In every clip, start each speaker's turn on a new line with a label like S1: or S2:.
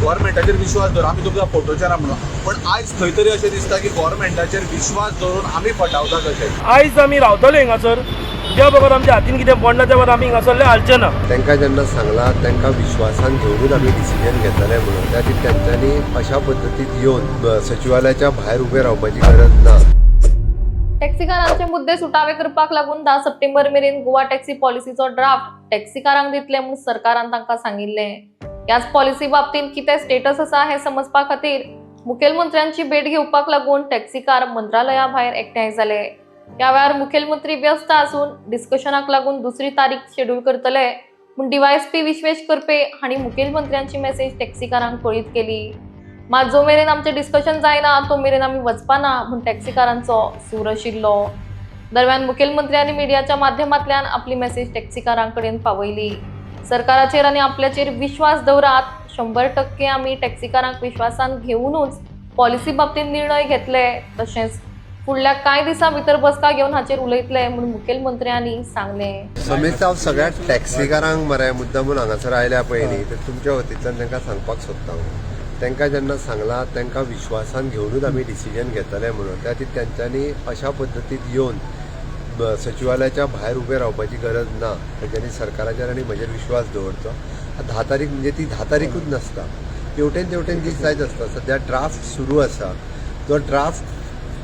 S1: गव्हर्मेंटाचेर विश्वास दवर आमी तुमकां फोटोच्याना म्हणून पण आयज खंय तरी अशें दिसता की गव्हर्मेंटाचेर विश्वास दवरून आमी फटावता कशें
S2: आयज आमी रावतले हिंगासर ज्या बरोबर आमच्या हातीन कितें पडना त्या बरोबर आमी हिंगासरले हालचे ना.
S3: तांकां जेन्ना सांगलां तांकां विश्वासान घेवनूच आमी डिसिजन घेतले म्हणून त्या खातीर तेंच्यांनी अशा पद्दतीन येवन सचिवालयाच्या भायर उबे रावपाची गरज ना.
S4: टॅक्सीकारांचे मुद्दे सुटावे करपाक लागून 10 सप्टेंबर मेरेन गोवा टॅक्सी पॉलिसीचो ड्राफ्ट टॅक्सीकारांक दितले म्हणून सरकारान तांकां सांगिल्ले. ह्याच पॉलिसी बाबतींत कितें स्टेटस आसा हें समजपा खातीर मुखेलमंत्र्यांची भेट घेवपाक लागून टॅक्सीकार मंत्रालया भायर एकठांय जाले. ह्या वेळार मुखेलमंत्री व्यस्त आसून डिस्कशनाक लागून दुसरी तारीख शेड्यूल करतले म्हूण डीवायएसपी विश्वेश करपे हांणी मुखेलमंत्र्यांची मेसेज टॅक्सीकारांक कळीत केली. मात जो मेरेन आमचें डिस्कशन जायना तो मेरेन आमी वचपाना म्हूण टॅक्सीकारांचो सूर आशिल्लो. दरम्यान मुखेलमंत्र्यांनी मिडियाच्या माध्यमांतल्यान आपली मेसेज टॅक्सीकारां कडेन पावयली. सरकाराचेर आनी आपल्याचेर विश्वास दवरात. 100% आमी टॅक्सीकारांक विश्वासान घेवनूच पॉलिसी बाबतींत निर्णय घेतले. तशेंच फुडल्या कांय दिसां भितर बसका घेवन हाचेर उलयतले म्हूण मुखेलमंत्र्यांनी सांगलें.
S3: समीत हांव सगळ्या टॅक्सीकारांक मरे मुद्दामून हांगासर आयल्या पयलीं तर तुमच्या वतींतल्यान तांकां सांगपाक सोदता. तांकां जेन्ना सांगलां तांकां विश्वासान घेवनूच आमी डिसिजन घेतले म्हणून त्या खातीर तेंच्यांनी अशा पद्दतीन येवन सचिवालयाच्या भायर उबे रावपाची गरज ना. तेंच्यांनी सरकाराचेर आनी म्हजेर विश्वास दवरचो. 10 तारीख म्हणजे ती 10 तारीखूच नासता, तेवटेन दीस जायत आसता. सद्या ड्राफ्ट सुरू आसा. तो ड्राफ्ट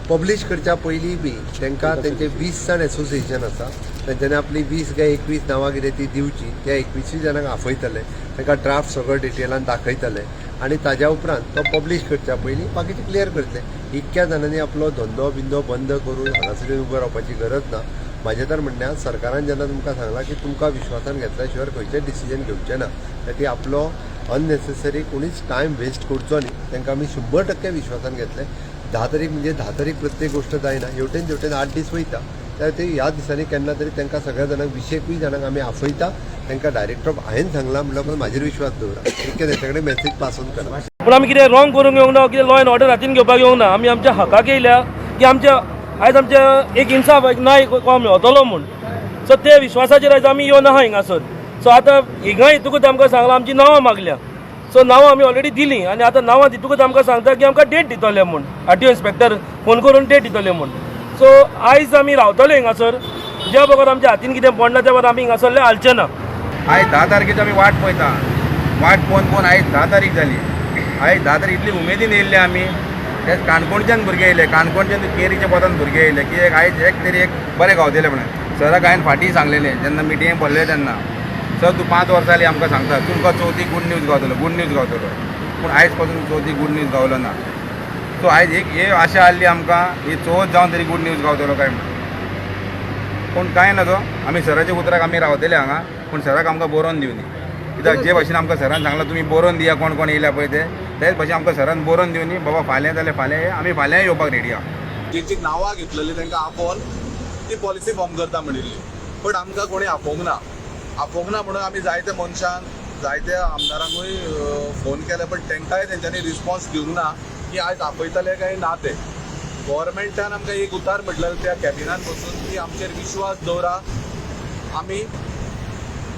S3: पब्लीश करच्या पयलीं बी तांकां तेंचे 20 जाण एसोसिएशन आसा तेंच्यांनी आपली 20 काय 21 नांवां कितें ती दिवची. त्या 21 जाणांक आफयतले, तांकां ड्राफ्ट सगळो डिटेलान दाखयतले आनी ताज्या उपरांत तो पब्लीश करच्या पयलीं बाकीचे क्लियर करतले. इतक्या जाणांनी आपलो धंदो बिंदो बंद करून हांगासर उबो रावपाची गरज ना. म्हाजें तर म्हणण्यात सरकारान जेन्ना तुमकां सांगलां की तुमकां विश्वासान घेतल्या शिवाय खंयचेच डिसिजन घेवचें ना, ती आपलो अननेसेसरी कोणीच टायम वेस्ट करचो न्ही. तांकां आमी 100% विश्वासान घेतले. 10 तारीख म्हणजे 10 तारीख प्रत्येक गोष्ट जायना. हेवटेन 8 दीस वयता. त्या खातीर ह्या दिसांनी केन्ना तरी तांकां सगळ्या जाणांक 20 जाणांक आमी आफयता. तांकां डायरेक्ट ऑफ हांवें सांगलां म्हणल्यार म्हाजेर विश्वास दवरा. इतकें तेंचे कडेन मेसेज पास ऑन करा.
S2: पूण आमी कितें रॉंग करूंक येवंक ना, कितें लॉ एंड ऑर्डर हातीन घेवपाक येवंक ना. आमी आमच्या हकाक येयल्या की आयज आमच्या एक इन्साफ एक न्याय मेळटलो म्हूण. सो ते विश्वासाचेर आयज आमी येवन आहा हिंगासर. सो आतां हिंगा येतकूच आमकां सांगलां आमची नांवां मागल्या. सो नांवां आमी ऑलरेडी दिलीं आनी आतां नांवां दितकूच आमकां सांगता की आमकां डेट दितले म्हूण. आरटीओ इन्स्पेक्टर फोन करून डेट दितले म्हूण. सो आयज आमी रावतले हिंगासर ज्या बरोबर आमच्या हातीन कितें पडना त्या बरोबर आमी हिंगासरले हालचे ना.
S5: आयज 10 तारखेची आमी वाट पळयता. वाट पळोवन आयज 10 तारीख जाली. आयज 10 तारीख इतली उमेदीन येयल्ले आमी. ते काणकोणच्यान भुरगे येयले, काणकोणच्यान केरीच्या पोतान भुरगे येयले की आयज एक तरी एक बरें गावतलें म्हणून. सराक हांवें फाटीं सांगलेलें जेन्ना मिटिंगेक बोल्ले तेन्ना, सर तूं 5 वर्सां जालीं आमकां सांगता तुमकां चवथी गूड न्यूज गावतलो. पूण आयज पासून चवथी गूड न्यूज गावलो ना. सो आयज एक हे आशा आसली आमकां ही चवथ जावन तरी गूड न्यूज गावतलो काय म्हणून. पूण कांय ना तो आमी सराच्या उतराक आमी रावतले हांगा. पूण सराक आमकां बरोवन दिवनी. कित्याक जे भाशेन आमकां सरान सांगलां तुमी बरोवन दिया कोण कोण येयल्या पळय तेच भाशेन आमकां सरान बरोवन दिवनी. बाबा फाल्यां जाल्यार फाल्यां आमी फाल्यां येवपाक रेडी आहा.
S1: जी नांवां घेतलेली तांकां आपोवन ती पॉलिसी फॉर्म करता म्हणिल्ली. पण आमकां कोणी आपोवंक ना म्हणून आमी जायत्या मनशान जायत्या आमदारांकूय फोन केले पण तांकांय तेंच्यांनी रिस्पॉन्स दिवंक ना की आयज आपयतले काय ना ते. गव्हर्मेंटान आमकां एक उतार म्हटलेलो त्या कॅबिनान बसून की आमचेर विश्वास दवरा. आमी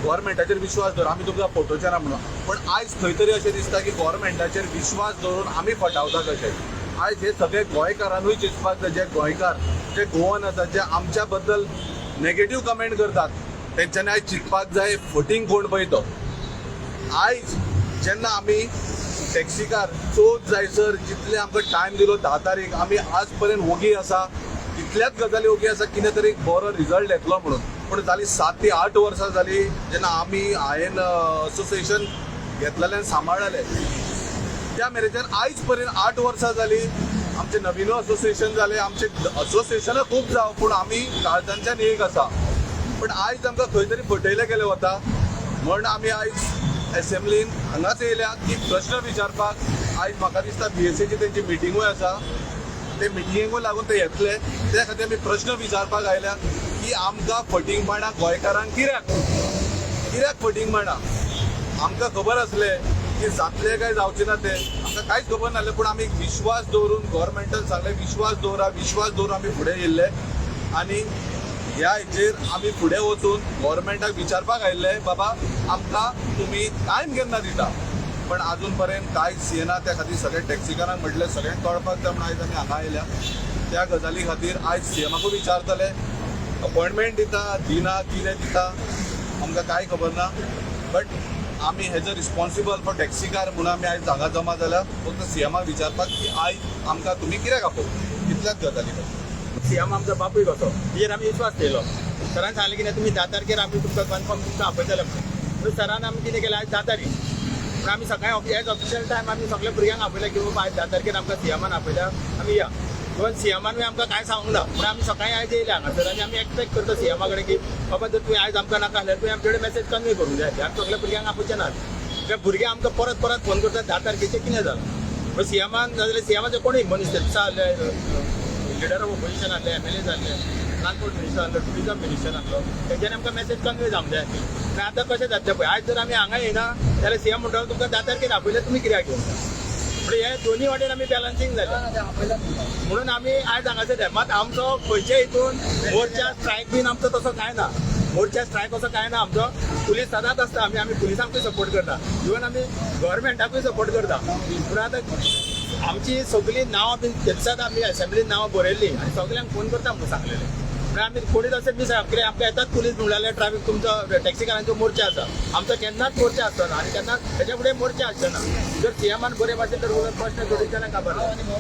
S1: गव्हर्मेंटाचेर विश्वास दवर आमी तुमकां फोटोच्याना म्हणून पण आयज खंय तरी अशें दिसता की गव्हर्मेंटाचेर विश्वास दवरून आमी फटावता कशें. आयज हे सगळे गोंयकारांनूय चिंतपाक जाय जे गोंयकार जे गोवन आसात जे आमच्या बद्दल नेगेटीव कमेंट करतात तेंच्यांनी आयज चिंतपाक जाय फटींग कोण पळय तो. आयज जेन्ना आमी टॅक्सीकार चवथ जायसर जितले आमकां टायम दिलो 10 तारीख आमी आज पर्यंत ओगी आसा. इतल्याच गजाली ओगी आसा कितें तरी बरो रिजल्ट येतलो म्हणून. पूण जाली 7 ते 8 वर्सां जाली जेन्ना हांवें असोसिएशन घेतलेलें सांबाळलें त्या मेरेच्यान आयज पर्यंत 8 वर्सां जाली. आमचे नवीन असोसिएशन जालें, आमचे असोसिएशनां खूब जावं पूण आमी काळजांच्यान एक आसा. पण आयज आमकां खंय तरी फटयलें गेलें वता म्हण आमी आयज एसेंब्लीन हांगाच येयल्या की प्रश्न विचारपाक. आयज म्हाका दिसता BSAची तेंची मिटिंगूय आसा. ते मिटिंगेकूय लागून ते येतले त्या खातीर आमी प्रश्न विचारपाक आयल्या की आमकां फटींग मांडा गोंयकारांक कित्याक फटींग मांडा. आमकां खबर आसलें की जातलें काय जावचें ना तें आमकां कांयच खबर नासलें. पूण आमी विश्वास दवरून गव्हर्मेंटान सांगलें विश्वास दवरून आमी फुडें येयल्ले आनी ह्या हेचेर आमी फुडें वचून गव्हर्मेंटाक विचारपाक आयिल्ले बाबा आमकां तुमी टायम केन्ना दिता. पण अजून पर्यंत कांयच येना. त्या खातीर सगळे टॅक्सीकारांक म्हटलें सगळ्यांक कळपाक जाय म्हणून आयज आमी हांगा आयल्या. त्या गजाली खातीर आयज सीएमाकूय विचारतले, अपॉयंटमेंट दिता दिना कितें दिता आमकां कांय खबर ना. बट आमी has a responsible for taxi car म्हणून आमी आयज हांगा जमा जाल्यार फक्त सीएमाक विचारपाक की आयज आमकां तुमी कित्याक आपोवंक, इतल्याच गजाली खातीर.
S6: सीएम आमचो बापूय कसो हेजेर आमी विश्वास केलो. सरान सांगलें कितें तुमी 10 तारखेर आमी तुमकां कन्फर्म तुमकां आपयतले म्हणून. सरान आमी कितें केलें आयज 10 तारीख पूण आमी सकाळीं एज ऑफिशियल टायम आमी सगळ्या भुरग्यांक आपयलें की बाबा आयज 10 तारखेर आमकां सीएमान आपयल्या आमी या. इवन सीएमानूय आमकां कांय सांगूंक ना पूण आमी सकाळीं आयज येयले हांगासर आनी आमी एक्सपेक्ट करता सीएमा कडेन की बाबा जर तुवें आयज आमकां नाका जाल्यार तुवें आमचे कडेन मेसेज कन्वे करूंक जाय. आमी सगळ्या भुरग्यांक आपोवचे नात. ते भुरगे आमकां परत परत फोन करतात 10 तारखेचें कितें जालें. पूण सीएमान जाल्यार सीएमाचे कोणूय मनीस आहले, लिडर ऑफ ऑपोजिशन आहले, MLA जाल्ले, ट्रान्सपोर्ट मिनिस्टर आहलो, टुरिझम मिनिस्टर आहलो, तेंच्यांनी आमकां मेसेज कन्वे जावंक जाय आसली. पूण आतां कशें जातलें पळय, आयज जर आमी हांगा येना जाल्यार सीएम म्हणटा तुमकां 10 तारखेर आपयलें तुमी कित्याक येवना. म्हणजे हे दोन्ही वाटेन आमी बॅलन्सिंग जालें म्हणून आमी आयज हांगासर मात आमचो खंयचे हितून मोर्चा स्ट्रायक बीन आमचो तसो कांय ना. मोर्चा स्ट्रायक असो कांय ना आमचो. पुलीस सदांच आसता, आमी पुलिसांकूय सपोर्ट करता, इवन आमी गव्हर्मेंटाकूय सपोर्ट करता. पूण आतां आमची सगळीं नांवां बीन दिसात आमी असेंब्लीन नांवां बरयल्लीं आनी सगल्यांक फोन करता म्हणून सांगलेलें. म्हणून आमी कोणीच अशें मिस कित्याक आमकां येतात पुलीस म्हणल्यार ट्रॅफिक तुमचो टॅक्सीकारांचो मोर्चा आसा. आमचो केन्नाच मोर्चा आसतना आनी केन्नाच तेच्या फुडें मोर्चा आसचो ना. जर सीएमान बरे भाशेन जर उलट प्रश्न सोडीत जाल्यार खबर ना.